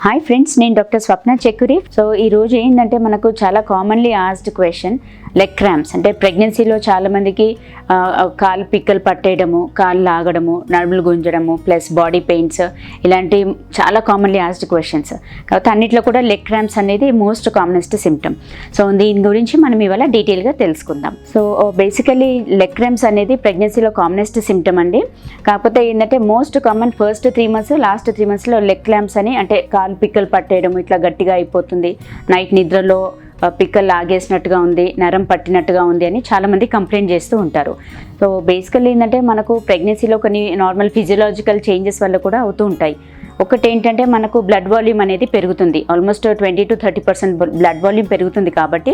Hi friends, నేను doctor స్వప్న చెక్కురి. So ఈరోజు ఏంటంటే మనకు చాలా commonly asked question leg cramps. అంటే ప్రెగ్నెన్సీలో చాలామందికి కాలు పిక్కలు పట్టేయడము, కాలు లాగడము, నడుములు గుంజడము, ప్లస్ బాడీ పెయిన్స్, ఇలాంటి చాలా కామన్లీ ఆస్డ్ క్వశ్చన్స్. కాబట్టి అన్నిట్లో కూడా లెగ్ క్రాంప్స్ అనేది మోస్ట్ కామనెస్ట్ సిమ్టమ్. సో దీని గురించి మనం ఇవాళ డీటెయిల్గా తెలుసుకుందాం. సో బేసికలీ లెగ్ క్రాంప్స్ అనేది ప్రెగ్నెన్సీలో కామనెస్ట్ సిమ్టమ్ అండి. కాకపోతే ఏంటంటే most common first 3 months, last 3 monthsలో లెగ్ క్రాంప్స్ అని, అంటే కాలు పిక్కలు పట్టేయడం, ఇట్లా గట్టిగా అయిపోతుంది, నైట్ నిద్రలో పిక్కలు లాగేసినట్టుగా ఉంది, నరం పట్టినట్టుగా ఉంది అని చాలామంది కంప్లైంట్ చేస్తూ ఉంటారు. సో బేసికల్లీ ఏంటంటే మనకు ప్రెగ్నెన్సీలో కొన్ని నార్మల్ ఫిజియలాజికల్ చేంజెస్ వల్ల కూడా అవుతూ ఉంటాయి. ఒకటి ఏంటంటే మనకు బ్లడ్ వాల్యూమ్ అనేది పెరుగుతుంది, ఆల్మోస్ట్ 20 to 30% బ్లడ్ వాల్యూమ్ పెరుగుతుంది. కాబట్టి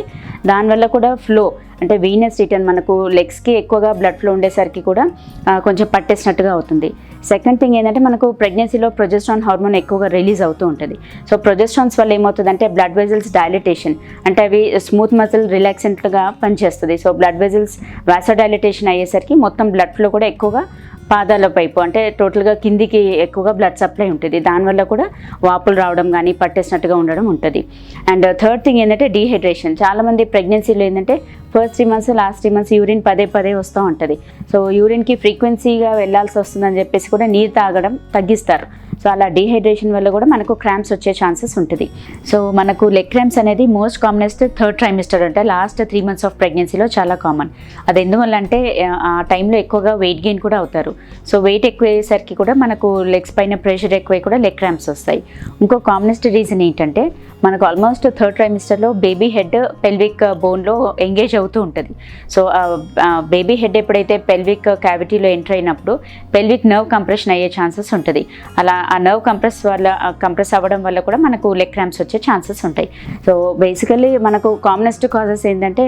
దానివల్ల కూడా ఫ్లో, అంటే వీనస్ రిటర్న్, మనకు లెగ్స్కి ఎక్కువగా బ్లడ్ ఫ్లో ఉండేసరికి కూడా కొంచెం పట్టేసినట్టుగా అవుతుంది. సెకండ్ థింగ్ ఏంటంటే మనకు ప్రెగ్నెన్సీలో ప్రొజెస్ట్రాన్ హార్మోన్ ఎక్కువగా రిలీజ్ అవుతూ ఉంటుంది. సో ప్రొజెస్ట్రాన్స్ వల్ల ఏమవుతుందంటే బ్లడ్ వెజల్స్ డైలటేషన్, అంటే అవి స్మూత్ మజిల్ రిలాక్సెంట్గా పనిచేస్తుంది. సో బ్లడ్ వెజల్స్ వాసోడైలటేషన్ అయ్యేసరికి మొత్తం బ్లడ్ ఫ్లో కూడా ఎక్కువగా పాదాల పైపు, అంటే టోటల్గా కిందికి ఎక్కువగా బ్లడ్ సప్లై ఉంటుంది. దానివల్ల కూడా వాపులు రావడం కానీ పట్టేసినట్టుగా ఉండడం ఉంటుంది. అండ్ థర్డ్ థింగ్ ఏంటంటే డీహైడ్రేషన్. చాలామంది ప్రెగ్నెన్సీలో ఏంటంటే first 3 months, last 3 months urine పదే వస్తూ ఉంటుంది. సో యూరిన్కి ఫ్రీక్వెన్సీగా వెళ్ళాల్సి వస్తుందని చెప్పేసి కూడా నీరు తాగడం తగ్గిస్తారు. సో అలా డీహైడ్రేషన్ వల్ల కూడా మనకు క్రాంప్స్ వచ్చే ఛాన్సెస్ ఉంటుంది. సో మనకు లెగ్ క్రాంప్స్ అనేది మోస్ట్ కామనెస్ట్ 3rd trimester, అంటే లాస్ట్ 3 months ఆఫ్ ప్రెగ్నెన్సీలో చాలా కామన్. అది ఎందువల్ల అంటే ఆ టైంలో ఎక్కువగా వెయిట్ గెయిన్ కూడా అవుతారు. సో వెయిట్ ఎక్కువ అయ్యేసరికి కూడా మనకు లెగ్స్ పైన ప్రెషర్ ఎక్కువై కూడా లెగ్ క్రాంప్స్ వస్తాయి. ఇంకో కామనెస్ట్ రీజన్ ఏంటంటే మనకు ఆల్మోస్ట్ 3rd trimesterలో బేబీ హెడ్ పెల్విక్ బోన్లో ఎంగేజ్ అవుతూ ఉంటుంది. సో బేబీ హెడ్ ఎప్పుడైతే పెల్విక్ క్యావిటీలో ఎంటర్ అయినప్పుడు పెల్విక్ నర్వ్ కంప్రెషన్ అయ్యే ఛాన్సెస్ ఉంటుంది. అలా ఆ నర్వ్ కంప్రెస్ అవ్వడం వల్ల కూడా మనకు లెగ్ క్రాంప్స్ వచ్చే ఛాన్సెస్ ఉంటాయి. సో బేసికల్లీ మనకు కామనెస్ట్ కాజెస్ ఏంటంటే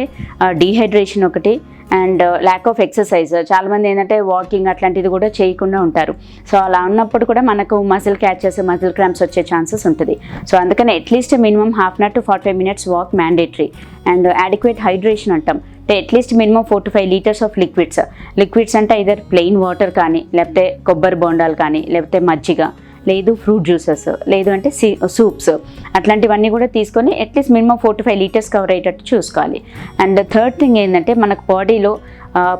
డీహైడ్రేషన్ ఒకటి, అండ్ ల్యాక్ ఆఫ్ ఎక్సర్సైజ్. చాలామంది ఏంటంటే వాకింగ్ అట్లాంటిది కూడా చేయకుండా ఉంటారు. సో అలా ఉన్నప్పుడు కూడా మనకు మజిల్ క్యాచెస్, మజిల్ క్రాంప్స్ వచ్చే ఛాన్సెస్ ఉంటుంది. సో అందుకని at least minimum 1/2 hour to 45 minutes walk mandatory. And adequate hydration అంటాం, అంటే at least minimum 4 to 5 liters of liquids అంటే ఐదర్ ప్లెయిన్ వాటర్ కానీ, లేకపోతే కొబ్బరి బోండాలు కానీ, లేకపోతే మజ్జిగ, లేదు ఫ్రూట్ జ్యూసెస్, లేదు అంటే సూప్స్, అట్లాంటివన్నీ కూడా తీసుకొని at least minimum 4 to 5 liters cover అయ్యేటట్టు చూసుకోవాలి. అండ్ థర్డ్ థింగ్ ఏంటంటే మనకు బాడీలో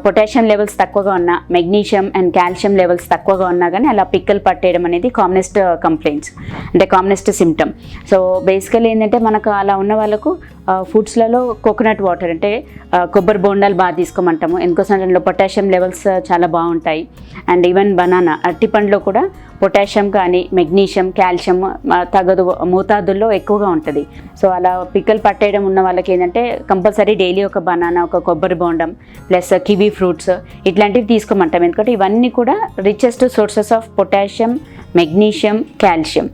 పొటాషియం లెవెల్స్ తక్కువగా ఉన్నా, మెగ్నీషియం అండ్ కాల్షియం లెవెల్స్ తక్కువగా ఉన్నా కానీ అలా పిక్కలు పట్టేయడం అనేది కామనెస్ట్ కంప్లైంట్స్, అంటే కామనెస్ట్ సిమ్టమ్. సో బేసికలీ ఏంటంటే మనకు అలా ఉన్న వాళ్ళకు ఫుడ్స్లలో కోకోనట్ వాటర్, అంటే కొబ్బరి బోండాలు బాగా తీసుకోమంటాము, ఎందుకోసం దాంట్లో పొటాషియం లెవెల్స్ చాలా బాగుంటాయి. అండ్ ఈవెన్ బనానా, అరటిపండులో కూడా పొటాషియం కానీ మెగ్నీషియం, కాల్షియం తగదు మోతాదుల్లో ఎక్కువగా ఉంటుంది. సో అలా పిక్కలు పట్టేయడం ఉన్న వాళ్ళకి ఏంటంటే కంపల్సరీ డైలీ ఒక బనానా, ఒక కొబ్బరి బోండం, ప్లస్ కివీ ఫ్రూట్స్ ఇట్లాంటివి తీసుకోమంటాం. ఎందుకంటే ఇవన్నీ కూడా richest sources of potassium, magnesium, calcium.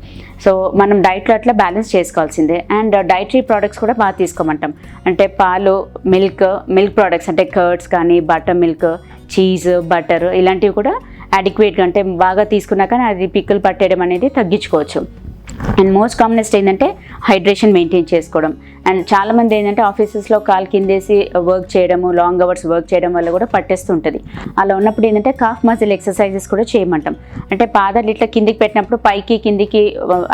So మనం డైట్లో అట్లా బ్యాలెన్స్ చేసుకోవాల్సిందే. అండ్ డైటరీ ప్రోడక్ట్స్ కూడా బాగా తీసుకోమంటాం, అంటే పాలు, మిల్క్ ప్రోడక్ట్స్, అంటే కర్డ్స్ కానీ, బటర్ మిల్క్, చీజ్, బటర్, ఇలాంటివి కూడా అడిక్వేట్గా, అంటే బాగా తీసుకున్నా కానీ అది పిక్కలు పట్టేయడం అనేది తగ్గించుకోవచ్చు. అండ్ మోస్ట్ కామనెస్ట్ ఏంటంటే హైడ్రేషన్ మెయింటైన్ చేసుకోవడం. అండ్ చాలామంది ఏంటంటే ఆఫీసెస్లో కాలు కిందేసి వర్క్ చేయడము, లాంగ్ అవర్స్ వర్క్ చేయడం వల్ల కూడా పట్టేస్తుంటుంది. అలా ఉన్నప్పుడు ఏంటంటే కాఫ్ మజిల్ ఎక్సర్సైజెస్ కూడా చేయమంటాం, అంటే పాదాలు ఇట్లా కిందికి పెట్టినప్పుడు పైకి కిందికి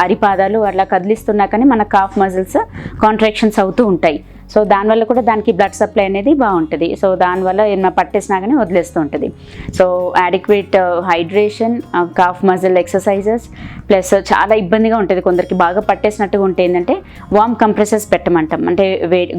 అరిపాదాలు అట్లా కదిలిస్తున్నా కానీ మన కాఫ్ మజిల్స్ కాంట్రాక్షన్స్ అవుతూ ఉంటాయి. సో దానివల్ల కూడా దానికి బ్లడ్ సప్లై అనేది బాగుంటుంది. సో దానివల్ల ఏమైనా పట్టేసినా కానీ వదిలేస్తూ ఉంటుంది. So adequate hydration, cough muscle exercises, plus చాలా ఇబ్బందిగా ఉంటుంది కొందరికి బాగా పట్టేసినట్టుగా ఉంటే ఏంటంటే వామ్ కంప్రెసెస్ పెట్టమంటాం, అంటే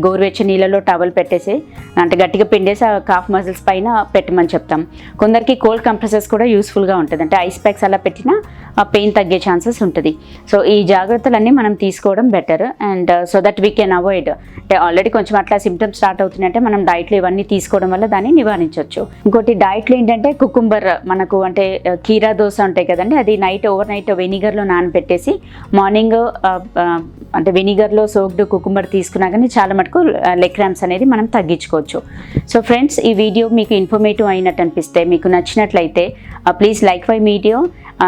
గోరువెచ్చని నీళ్ళలో టవల్ పెట్టేసి అంటే గట్టిగా పిండేసి ఆ కాఫ్ మజిల్స్ పైన పెట్టమని చెప్తాం. కొందరికి కోల్డ్ కంప్రెసెస్ కూడా యూస్ఫుల్గా ఉంటుంది, అంటే ఐస్ ప్యాక్స్ అలా పెట్టినా ఆ పెయిన్ తగ్గే ఛాన్సెస్ ఉంటుంది. సో ఈ జాగ్రత్తలన్నీ మనం తీసుకోవడం better. And so that we can avoid, అంటే ఆల్రెడీ కొంచెం అట్లా సిమ్టమ్స్ స్టార్ట్ అవుతున్నాయంటే మనం డైట్లో ఇవన్నీ తీసుకోవడం వల్ల దాన్ని నివారించవచ్చు. ఇంకోటి డైట్లో ఏంటంటే కుకుంబర్, మనకు అంటే కీరా దోస ఉంటాయి కదండి, అది ఓవర్ నైట్ వెనిగర్లో నానబెట్టేసి మార్నింగ్ అంటే వెనిగర్లో సోక్డ్ కుకుంబర్ తీసుకున్నా కానీ చాలా మటుకు లెగ్ క్రాంప్స్ అనేది మనం తగ్గించుకోవచ్చు. సో ఫ్రెండ్స్, ఈ వీడియో మీకు ఇన్ఫర్మేటివ్ అయినట్టు అనిపిస్తే, మీకు నచ్చినట్లయితే please like my video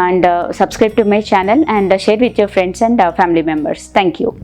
and subscribe to my channel and share with your friends and family members. Thank you.